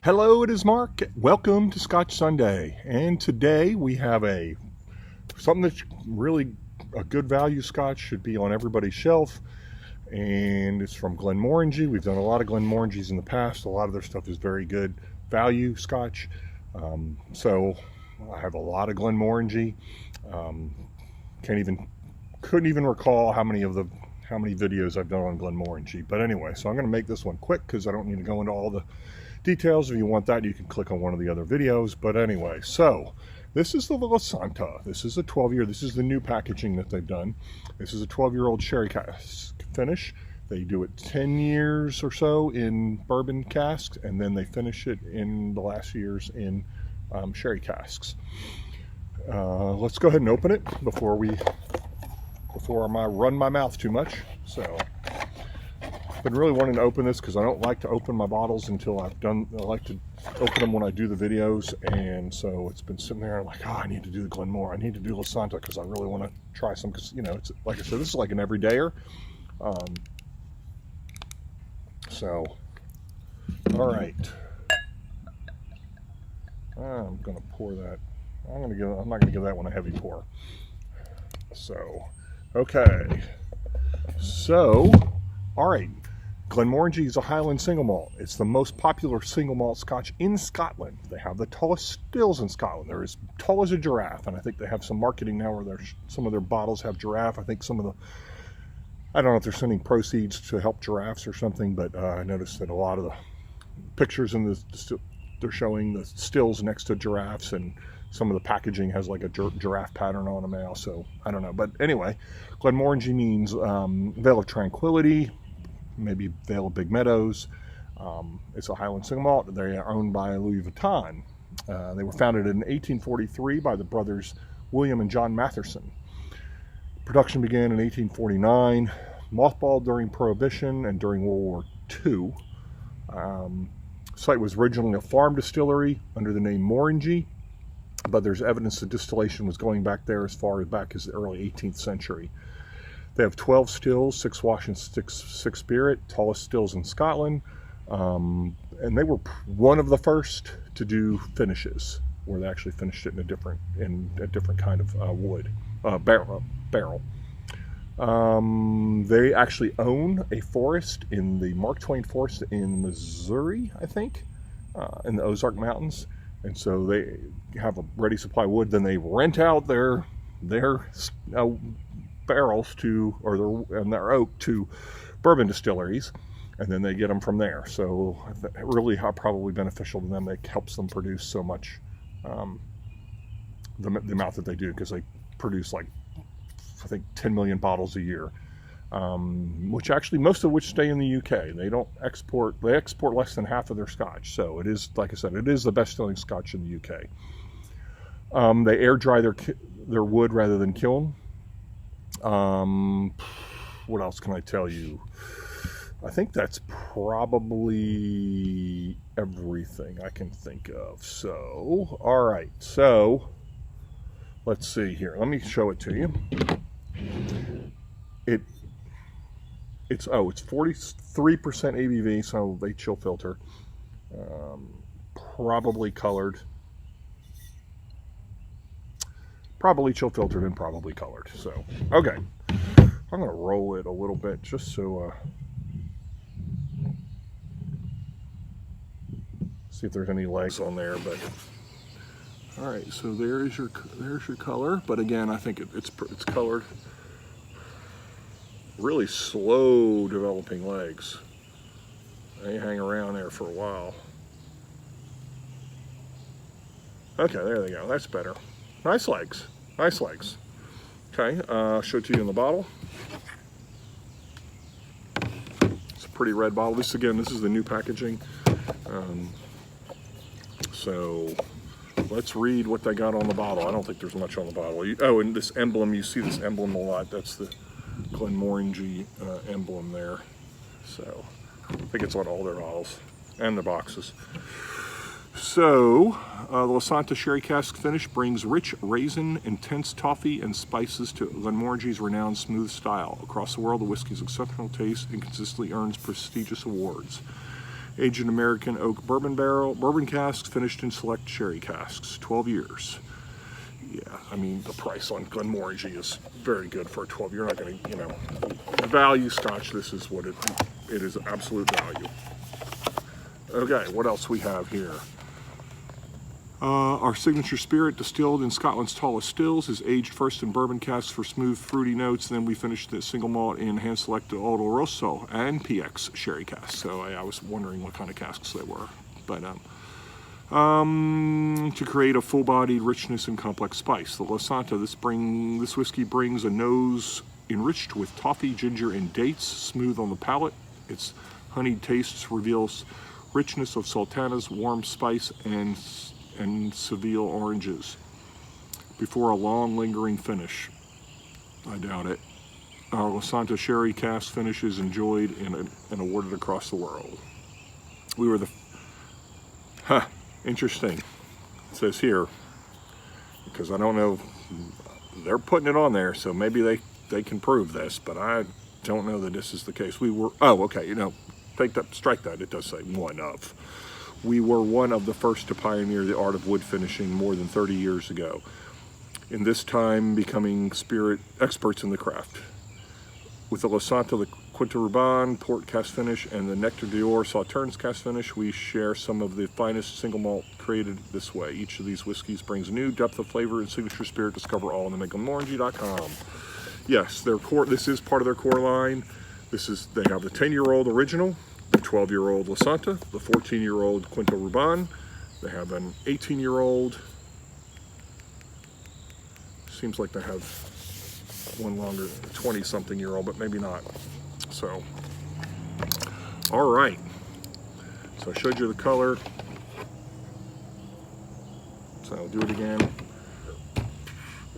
Hello, it is Mark. Welcome to Scotch Sunday. And today we have something that's really a good value Scotch, should be on everybody's shelf. And it's from Glenmorangie. We've done a lot of Glenmorangies in the past. A lot of their stuff is very good value Scotch. So I have a lot of Glenmorangie. Couldn't even recall how many videos I've done on Glenmorangie. But anyway, so I'm going to make this one quick because I don't need to go into all the details. If you want that, you can click on one of the other videos. But anyway, so this is the Lasanta. This is a 12-year. This is the new packaging that they've done. This is a 12-year-old sherry cask finish. They do it 10 years or so in bourbon casks, and then they finish it in the last years in sherry casks. Let's go ahead and open it before I run my mouth too much. So I've been really wanting to open this because I don't like to open my bottles until I like to open them when I do the videos, and so it's been sitting there. I'm like, I need to do the Glenmore. I need to do Lasanta because I really want to try some. Because it's like I said, this is like an everydayer. So, all right. I'm gonna pour that. I'm not gonna give that one a heavy pour. So, okay. So, all right. Glenmorangie is a Highland single malt. It's the most popular single malt Scotch in Scotland. They have the tallest stills in Scotland. They're as tall as a giraffe, and I think they have some marketing now where some of their bottles have giraffe. I think I don't know if they're sending proceeds to help giraffes or something, but I noticed that a lot of the pictures in they're showing the stills next to giraffes, and some of the packaging has like a giraffe pattern on them now, so I don't know. But anyway, Glenmorangie means Vale of Tranquility, maybe Vale of Big Meadows. It's a Highland single malt. They are owned by Louis Vuitton. They were founded in 1843 by the brothers William and John Matherson. Production began in 1849, mothballed during Prohibition and during World War II. Site was originally a farm distillery under the name Morangie, but there's evidence that distillation was going back there as far back as the early 18th century. They have 12 stills, 6 wash and 6 spirit, tallest stills in Scotland. And they were one of the first to do finishes, where they actually finished it in a different kind of wood, barrel. They actually own a forest in the Mark Twain Forest in Missouri, I think, in the Ozark Mountains. And so they have a ready supply of wood. Then they rent out their barrels their oak to bourbon distilleries, and then they get them from there. So really probably beneficial to them. It helps them produce so much, the amount that they do, because they produce like, I think, 10 million bottles a year, which actually most of which stay in the UK. They don't export. They export less than half of their Scotch. So it is, like I said, it is the best-selling Scotch in the UK. They air dry their wood rather than kiln. What else can I tell you? I think that's probably everything I can think of. So, all right. So, let's see here. Let me show it to you. It's 43% ABV, so they chill filter. Probably colored. Probably chill filtered and probably colored. So, okay. I'm going to roll it a little bit just so, see if there's any legs on there, but all right, so there's your color. But again, I think it's colored. Really slow developing legs. They hang around there for a while. Okay, there they go. That's better. Nice legs. Nice legs. Okay, I'll show it to you in the bottle. It's a pretty red bottle. This is the new packaging. So let's read what they got on the bottle. I don't think there's much on the bottle. And this emblem, you see this emblem a lot. That's the Glenmorangie emblem there. So I think it's on all their bottles and the boxes. So the Lasanta sherry cask finish brings rich raisin, intense toffee, and spices to Glenmorangie's renowned smooth style. Across the world, the whiskey's exceptional taste and consistently earns prestigious awards. Aged in American oak bourbon barrel, bourbon casks, finished in select sherry casks, 12 years. Yeah, I mean, the price on Glenmorangie is very good for a 12. You're not going to, you know, value Scotch. This is what it is, absolute value. Okay, what else we have here? Our signature spirit, distilled in Scotland's tallest stills, is aged first in bourbon casks for smooth, fruity notes. Then we finished the single malt in hand-selected Oloroso and PX sherry casks. So I was wondering what kind of casks they were. But to create a full-bodied richness and complex spice, the Lasanta, this whiskey brings a nose enriched with toffee, ginger, and dates, smooth on the palate. Its honeyed tastes reveals richness of sultanas, warm spice, and Seville oranges before a long lingering finish. I doubt it. Our Lasanta sherry cask finish is enjoyed and awarded across the world. We were the interesting. It says here, because I don't know, they're putting it on there, so maybe they can prove this, but I don't know that this is the case. We were, oh, okay, you know, strike that, it does say one of. We were one of the first to pioneer the art of wood finishing more than 30 years ago. In this time, becoming experts in the craft. With the Lasanta, the Quinta port cast finish, and the Nectar d'Or Sauternes cast finish, we share some of the finest single malt created this way. Each of these whiskeys brings new depth of flavor and signature spirit. Discover all on the Glenmorangie.com. Yes, their core. This is part of their core line. They have the 10-year-old original, the 12-year-old Lasanta, the 14-year-old Quinta Ruban. They have an 18-year-old. Seems like they have one longer, 20-something-year-old, but maybe not. So, all right. So I showed you the color. So I'll do it again.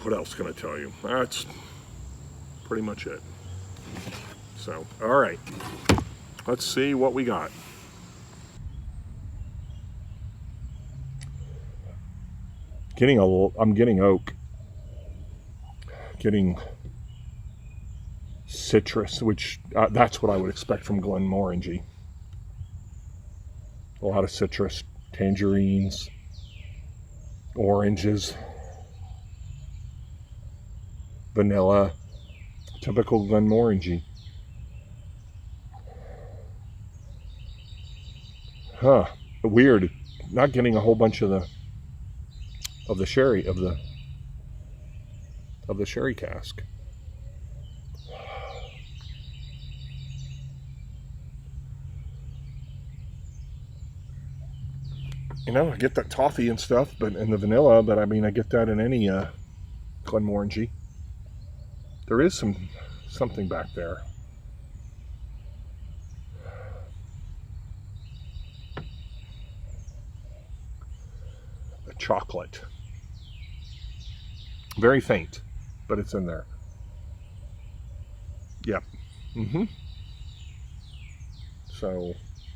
What else can I tell you? That's pretty much it. So, all right. Let's see what we got. I'm getting oak. Getting citrus, which that's what I would expect from Glenmorangie. A lot of citrus, tangerines, oranges, vanilla, typical Glenmorangie. Huh, weird. Not getting a whole bunch of the sherry of the sherry cask. You know, I get that toffee and stuff, and the vanilla, but I mean, I get that in any Glenmorangie. There is something back there. A chocolate. Very faint, but it's in there. Yep. So,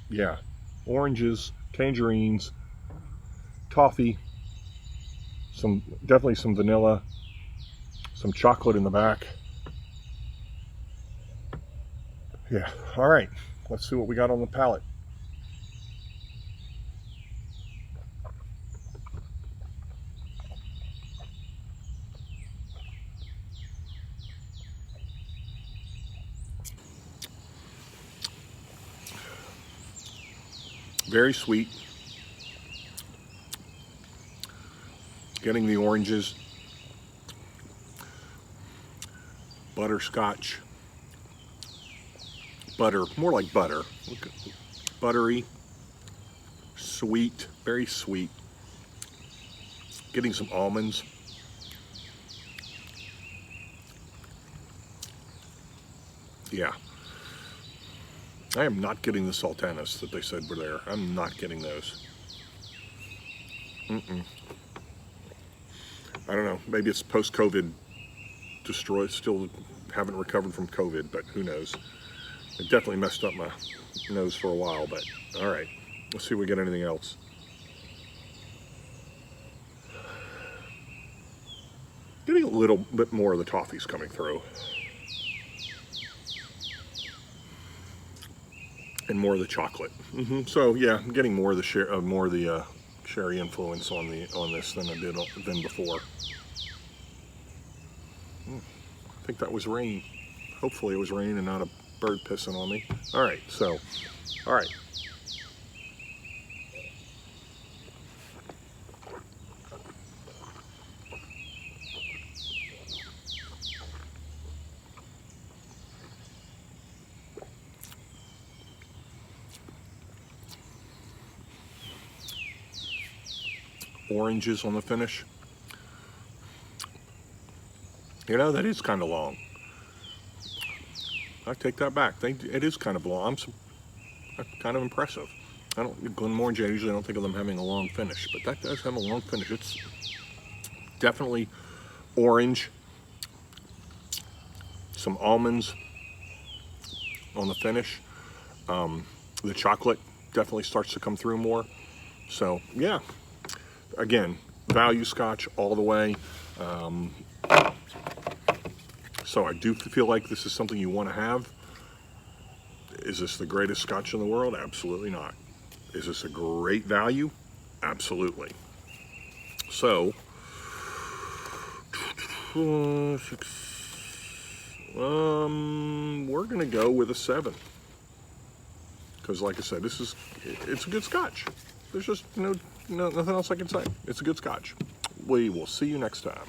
yeah. Oranges, tangerines, toffee, definitely some vanilla, some chocolate in the back. Yeah, all right, let's see what we got on the palate. Very sweet. Getting the oranges, butterscotch, butter, more like butter, buttery, sweet, very sweet. Getting some almonds. Yeah. I am not getting the sultanas that they said were there. I'm not getting those. I don't know. Maybe it's post-COVID destroyed. Still haven't recovered from COVID, but who knows? It definitely messed up my nose for a while, but all right. Let's see if we get anything else. Getting a little bit more of the toffees coming through. and more of the chocolate. So yeah, I'm getting more of the sherry influence on this than I did than before. I think that was rain. Hopefully it was rain and not a bird pissing on me. All right, so, all right. Oranges on the finish. You know, that is kind of long. I take that back. It is kind of long. Kind of impressive. Glenmorangie, I usually don't think of them having a long finish, but that does have a long finish. It's definitely orange, some almonds on the finish. The chocolate definitely starts to come through more. So yeah, again, value Scotch all the way. So I do feel like this is something you want to have. Is this the greatest Scotch in the world? Absolutely not. Is this a great value? Absolutely. So, we're gonna go with a 7. Because like I said, it's a good Scotch. There's just nothing else I can say. It's a good Scotch. We will see you next time.